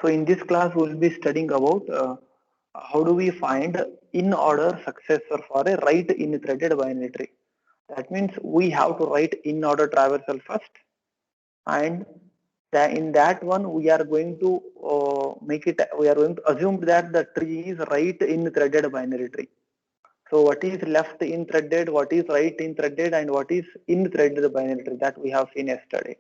So in this class, we'll be studying about how do we find in order successor for a write in threaded binary tree. That means we have to write in order traversal first, and in that one we are going to make it. We are going to assume that the tree is write in threaded binary tree. So what is left in threaded, what is right in threaded, and what is in threaded binary tree, that we have seen yesterday.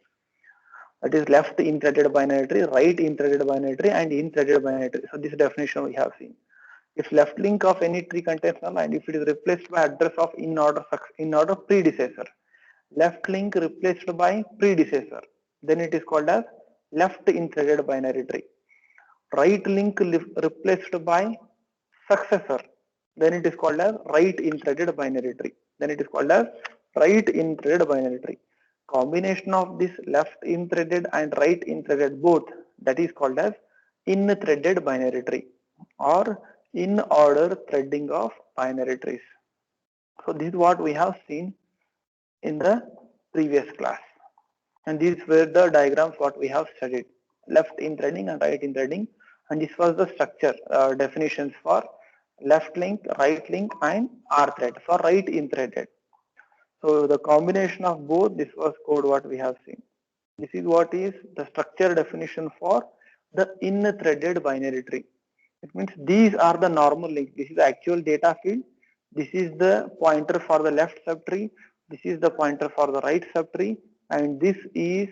That is left in threaded binary tree, right in threaded binary tree, and in threaded binary tree. So this definition we have seen. If left link of any tree contains null and if it is replaced by address of in order predecessor, left link replaced by predecessor, then it is called as left in threaded binary tree. Right link replaced by successor, then it is called as right in threaded binary tree. Then it is called as right in threaded binary tree. Combination of this left in threaded and right in threaded both, that is called as in threaded binary tree or in order threading of binary trees. So this is what we have seen in the previous class, and these were the diagrams what we have studied, left in threading and right in threading, and this was the structure definitions for left link, right link, and R thread for right in threaded. So the combination of both, this was code what we have seen. This is what is the structure definition for the in threaded binary tree. It means these are the normal links. This is the actual data field. This is the pointer for the left subtree. This is the pointer for the right subtree, and this is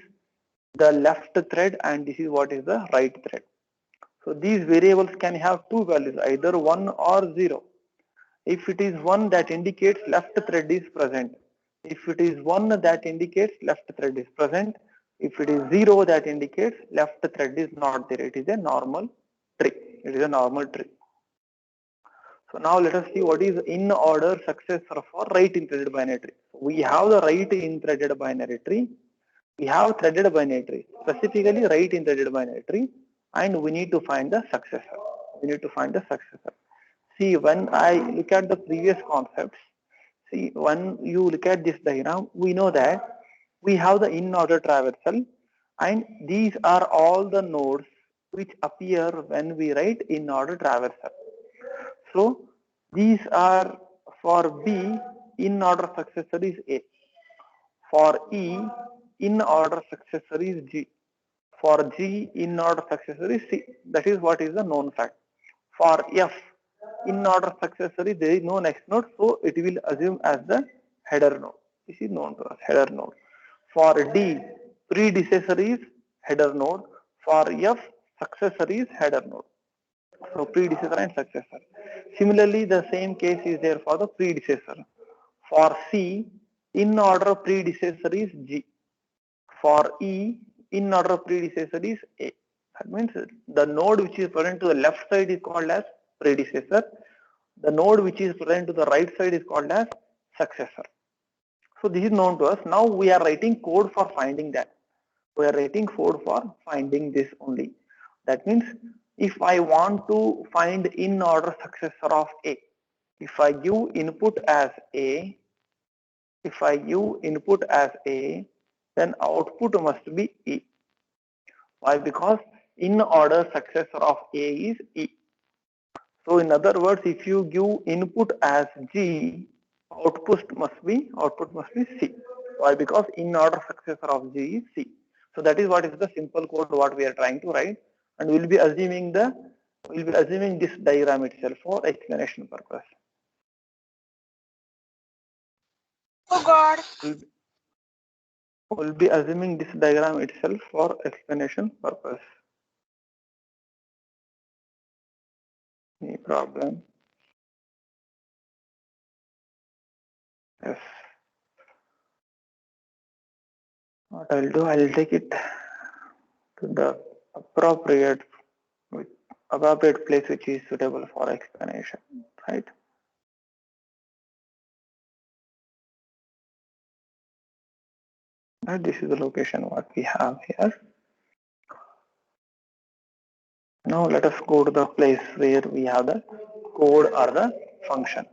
the left thread, and this is what is the right thread. So these variables can have two values, either 1 or 0. If it is 1, that indicates left thread is present. If it is 1, that indicates left thread is present. If it is 0, that indicates left thread is not there. It is a normal tree. It is a normal tree. So now let us see what is in order successor for right in threaded binary tree. We have the right in threaded binary tree. We have threaded binary tree, specifically right in threaded binary tree, and we need to find the successor. We need to find the successor. See, when I look at the previous concepts, see, when you look at this diagram, we know that we have the in order traversal, and these are all the nodes which appear when we write in order traversal. So these are for B, in order successor is A. For E, in order successor is G. For G, in order successor is C. That is what is the known fact. For F, in order successor is there is no next node, so it will assume as the header node. This is known to us, header node. For D, predecessor is header node. For F, successor is header node. So predecessor and successor. Similarly, the same case is there for the predecessor. For C, in order predecessor is G. For E, in order predecessor is A. That means the node which is present to the left side is called as predecessor. The node which is present to the right side is called as successor. So this is known to us. Now we are writing code for finding that. We are writing code for finding this only. That means if I want to find in order successor of A, if I give input as A, then output must be E. Why? Because in order successor of A is E. So in other words, if you give input as G, output must be C. Why? Because in order successor of G is C. So that is what is the simple code what we are trying to write, and we'll be assuming this diagram itself for explanation purpose. Oh God. We'll be assuming this diagram itself for explanation purpose. Any problem? Yes. What I'll do, I'll take it to the appropriate place which is suitable for explanation, right? And this is the location what we have here. Now let us go to the place where we have the code or the function,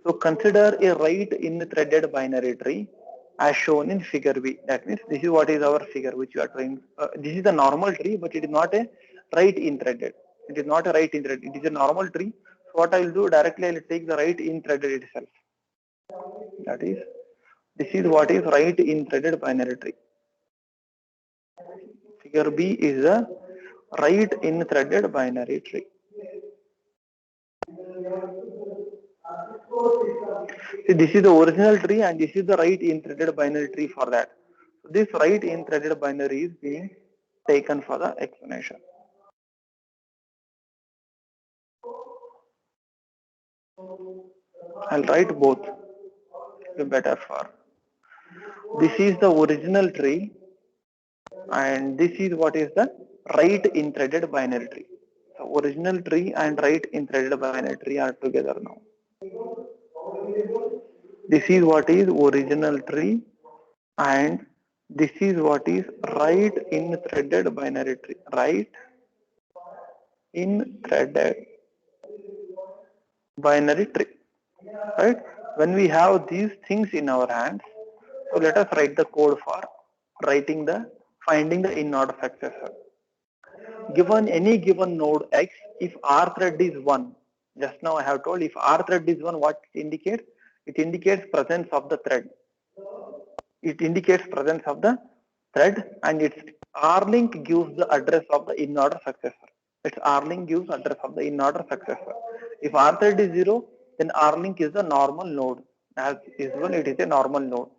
So consider a write in threaded binary tree as shown in figure B. That means this is what is our figure which you are trying. This is the normal tree, but it is not a right in threaded. It is not a right in threaded. It is a normal tree. So what I will do directly, I will take the right in threaded itself. That is, this is what is right in threaded binary tree. Figure B is a right in threaded binary tree. See, this is the original tree and this is the right in threaded binary tree for that. So this right in threaded binary is being taken for the explanation. I'll write both. Better for. This is the original tree and this is what is the right in threaded binary tree. So original tree and right in threaded binary tree are together now. This is what is original tree and this is what is right in threaded binary tree. Right in threaded binary tree. Right? When we have these things in our hands, so let us write the code for finding the in order successor. Given any given node X, if R thread is 1, just now I have told if R thread is 1, what it indicates? It indicates presence of the thread. It indicates presence of the thread and its R link gives the address of the in order successor. Its R link gives address of the in order successor. If R thread is 0, then R link is the normal node. As usual, it is a normal node.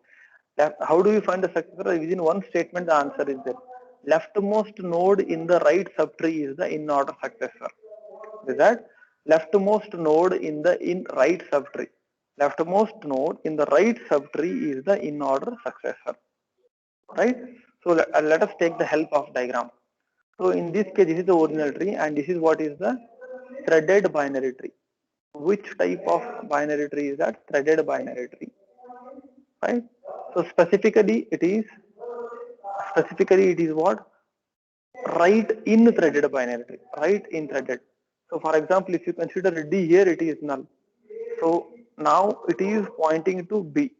How do we find the successor? Within one statement, the answer is there. Leftmost node in the right subtree is the in order successor. Is that leftmost node in the right subtree? Leftmost node in the right subtree is the in order successor. Right? So let us take the help of diagram. So in this case, this is the original tree and this is what is the threaded binary tree. Which type of binary tree is that? Threaded binary tree. Right? So specifically it is what? Right in threaded binary tree. Right in threaded. So for example, if you consider D here, it is null. So now it is pointing to B.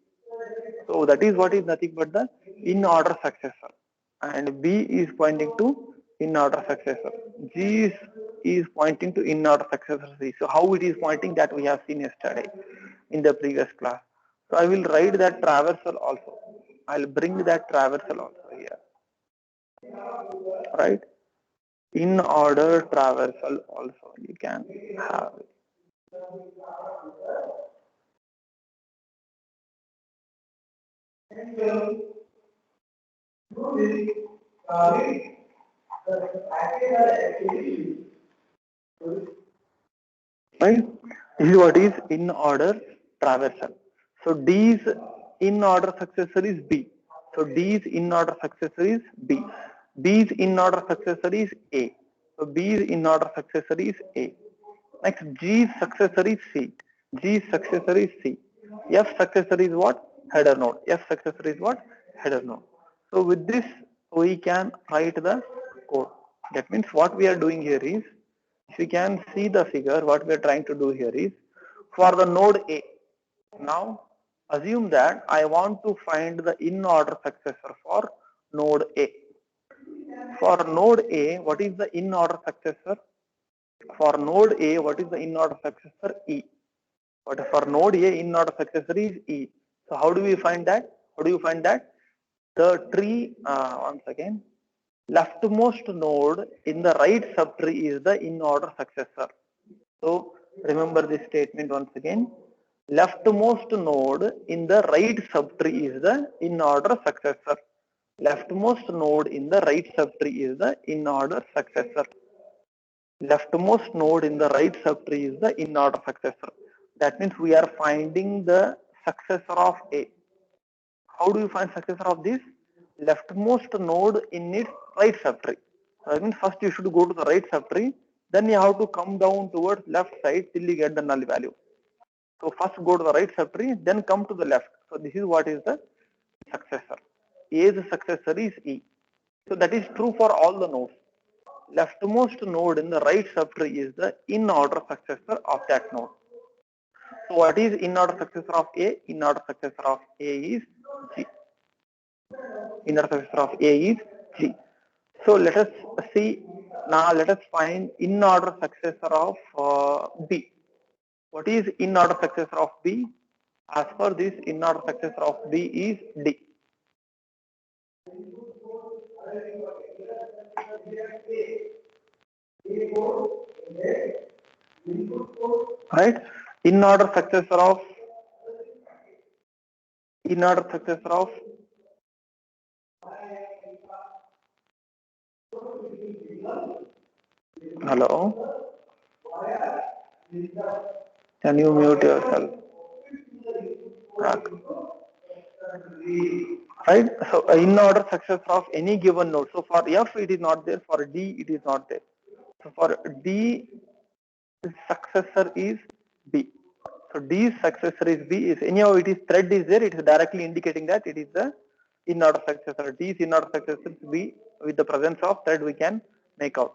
So that is what is nothing but the in order successor. And B is pointing to in order successor. G is pointing to in order successor C. So how it is pointing, that we have seen yesterday in the previous class. So I will write that traversal also. I'll bring that traversal also here. Right? In order traversal also you can have it. Right? This is what is in order traversal. So D's in order successor is B. So D's in order successor is B. B's in order successor is A. So B's in order successor is A. Next, G's successor is C. G's successor is C. F successor is what? Header node. F successor is what? Header node. So with this, we can write the code. That means what we are doing here is, if you can see the figure, what we are trying to do here is, for the node A. Now, assume that I want to find the in order successor for node A. For node A, what is the in order successor? For node A, what is the in order successor? E. But for node A, in order successor is E. So how do we find that? How do you find that? The tree, once again, leftmost node in the right subtree is the in order successor. So remember this statement once again. Leftmost node in the right subtree is the in order successor. Leftmost node in the right subtree is the in order successor. Leftmost node in the right subtree is the in order successor. That means we are finding the successor of A. How do you find successor of this? Leftmost node in its right subtree. So that means first you should go to the right subtree, then you have to come down towards left side till you get the null value. So first go to the right subtree, then come to the left. So this is what is the successor. A's successor is E. So that is true for all the nodes. Leftmost node in the right subtree is the in order successor of that node. So what is in order successor of A? In order successor of A is G. In order successor of A is G. So let us see now. Let us find in order successor of B. What is in order successor of B? As per this, in order successor of B is D. Right? In order successor of hello. Can you mute yourself? Right. So in order successor of any given node. So for F it is not there. For D it is not there. So for D, successor is B. So D's successor is B. Is anyhow it is thread is there. It is directly indicating that it is the in order successor. D's in order successor is B. With the presence of thread we can make out.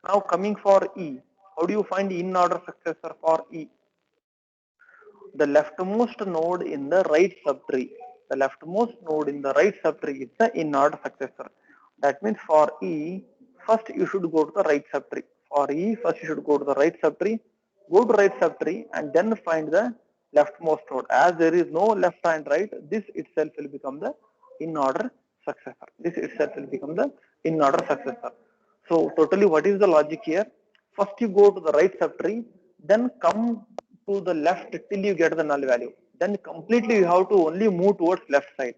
Now coming for E. How do you find in order successor for E? The leftmost node in the right subtree. The leftmost node in the right subtree is the in order successor. That means for E, first you should go to the right subtree. For E, first you should go to the right subtree, go to right subtree and then find the leftmost node. As there is no left and right, this itself will become the in order successor. This itself will become the in order successor. So totally what is the logic here? First you go to the right subtree, then come to the left till you get the null value. Then completely you have to only move towards left side.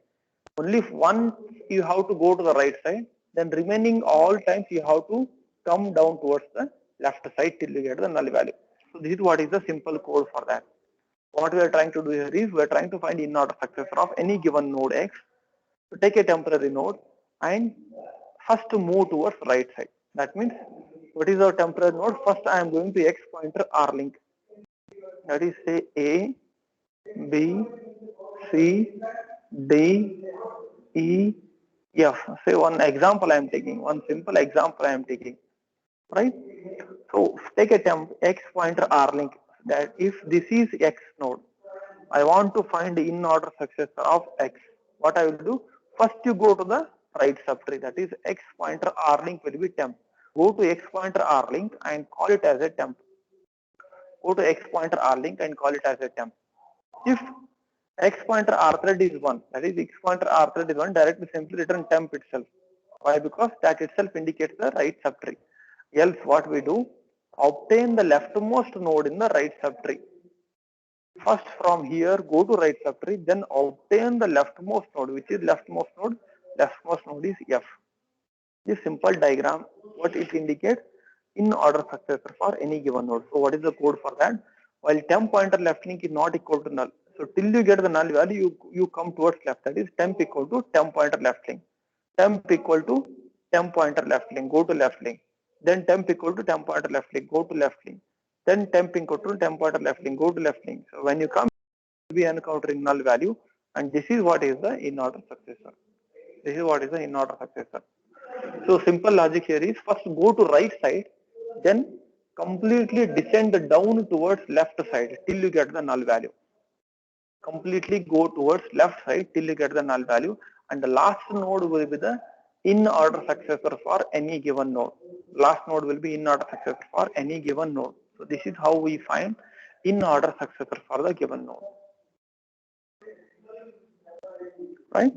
Only once you have to go to the right side, then remaining all times you have to come down towards the left side till you get the null value. So this is what is the simple code for that. What we are trying to do here is we are trying to find in order successor of any given node X. So take a temporary node and first to move towards right side. That means what is our temporary node? First I am going to X pointer R link. That is say A, B, C, D, E, F. Say one example I am taking, one simple example I am taking, right? So take a temp X pointer R link. That if this is X node, I want to find in order successor of X. What I will do? First you go to the right subtree. That is X pointer R link will be temp. Go to X pointer R link and call it as a temp. Go to X pointer R link and call it as a temp. If X pointer R thread is 1, that is X pointer R thread is 1, directly simply return temp itself. Why? Because that itself indicates the right subtree. Else what we do? Obtain the leftmost node in the right subtree. First from here go to right subtree, then obtain the leftmost node. Which is leftmost node? Leftmost node is F. This simple diagram, what it indicates? In order successor for any given node. So what is the code for that? While temp pointer left link is not equal to null. So till you get the null value, you come towards left. That is temp equal to temp pointer left link. Temp equal to temp pointer left link. Go to left link. Then temp equal to temp pointer left link. Go to left link. Then temp equal to temp pointer left link. Go to left link. So when you come, you will be encountering null value, and this is what is the in order successor. This is what is the in order successor. So simple logic here is first go to right side, then completely descend down towards left side till you get the null value. Completely go towards left side till you get the null value, and the last node will be the in order successor for any given node. Last node will be in order successor for any given node. So this is how we find in order successor for the given node. Right?